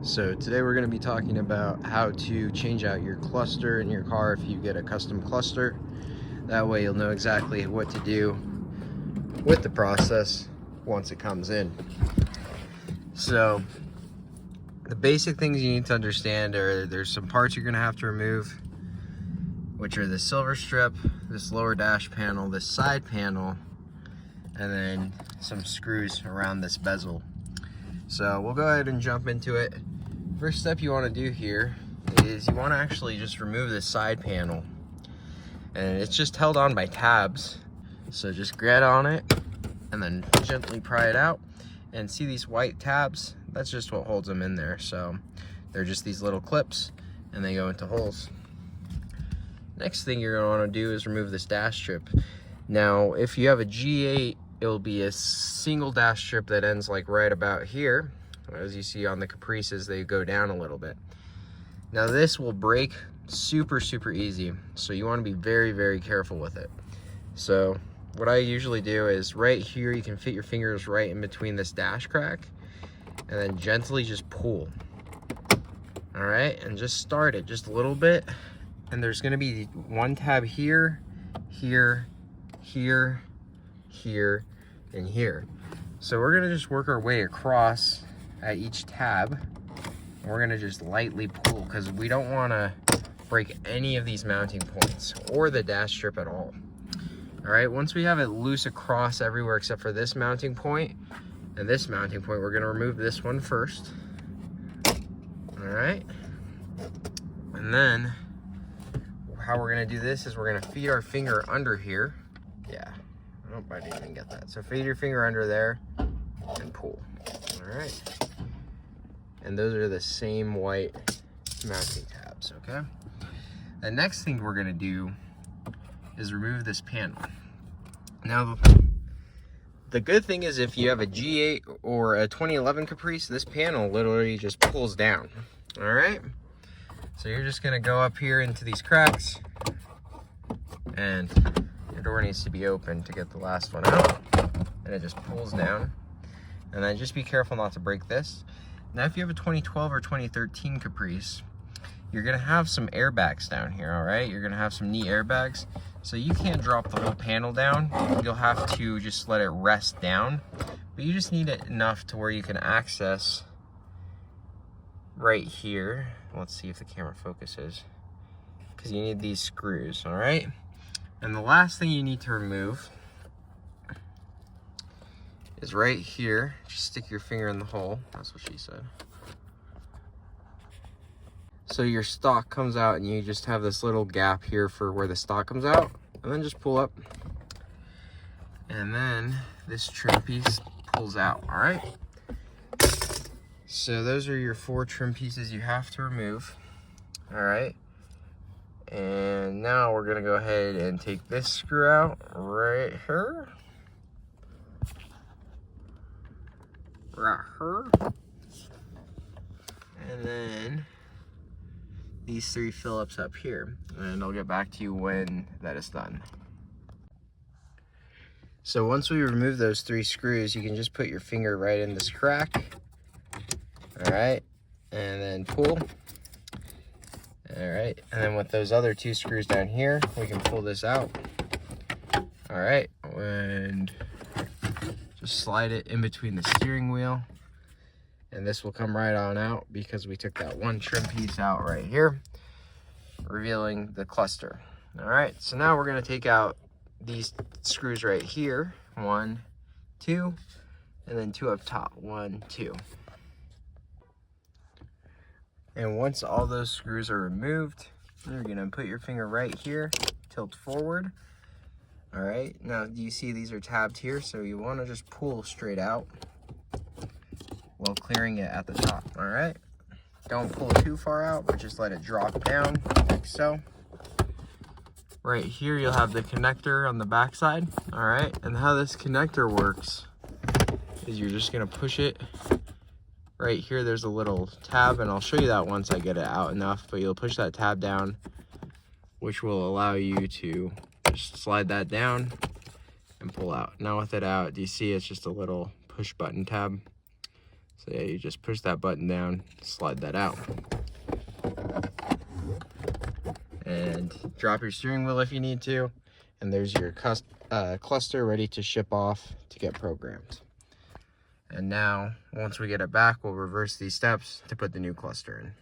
So today we're going to be talking about how to change out your cluster in your car if you get a custom cluster. That way you'll know exactly what to do with the process once it comes in. So the basic things you need to understand are there's some parts you're going to have to remove, which are the silver strip, this lower dash panel, this side panel, and then some screws around this bezel. So we'll go ahead and jump into it. First step you want to do here is you want to actually just remove this side panel, and it's just held on by tabs. So just grab on it and then gently pry it out, and see these white tabs? That's just what holds them in there. So they're just these little clips and they go into holes. Next thing you're going to want to do is remove this dash strip. Now if you have a G8, it'll be a single dash strip that ends like right about here. As you see on the Caprices, they go down a little bit. Now this will break super easy, so you want to be very careful with it. So what I usually do is right here, you can fit your fingers right in between this dash crack and then gently just pull. All right, and just start it just a little bit, and there's going to be one tab here, here, and here. So we're going to just work our way across at each tab, and we're going to just lightly pull because we don't want to break any of these mounting points or the dash strip at all. All right, once we have it loose across everywhere except for this mounting point and this mounting point, we're going to remove this one first. All right, and then how we're going to do this is we're going to feed our finger under here. Yeah, I didn't even get that. So feed your finger under there and pull. All right, and those are the same white mounting tabs. Okay, the next thing we're going to do is remove this panel. Now the good thing is if you have a G8 or a 2011 Caprice, this panel literally just pulls down. All right, so you're just going to go up here into these cracks, and your door needs to be open to get the last one out, and it just pulls down. And then just be careful not to break this. Now if you have a 2012 or 2013 Caprice, you're gonna have some airbags down here. All right, you're gonna have some knee airbags, so you can't drop the whole panel down. You'll have to just let it rest down, but you just need it enough to where you can access right here. Let's see if the camera focuses, because you need these screws. All right, and the last thing you need to remove is right here. Just stick your finger in the hole. That's what she said. So your stock comes out, and you just have this little gap here for where the stock comes out, and then just pull up, and then this trim piece pulls out. All right, so those are your 4 trim pieces you have to remove. All right, and now we're gonna go ahead and take this screw out right here. And then these 3 Phillips up here, and I'll get back to you when that is done. So once we remove those 3 screws, you can just put your finger right in this crack. All right, and then pull. All right, and then with those other 2 screws down here, we can pull this out. All right, and just slide it in between the steering wheel, and this will come right on out because we took that one trim piece out right here, revealing the cluster. All right, so now we're going to take out these screws right here, 1, 2, and then 2 up top, 1, 2. And once all those screws are removed, you're going to put your finger right here, tilt forward. All right, now do you see these are tabbed here? So you want to just pull straight out while clearing it at the top. All right, don't pull too far out, but just let it drop down like so. Right here you'll have the connector on the back side. All right, and how this connector works is you're just going to push it right here. There's a little tab, and I'll show you that once I get it out enough, but you'll push that tab down, which will allow you to just slide that down and pull out. Now with it out, do you see it's just a little push button tab? So yeah, you just push that button down, slide that out, and drop your steering wheel if you need to, and there's your cluster ready to ship off to get programmed. And now, once we get it back, we'll reverse these steps to put the new cluster in.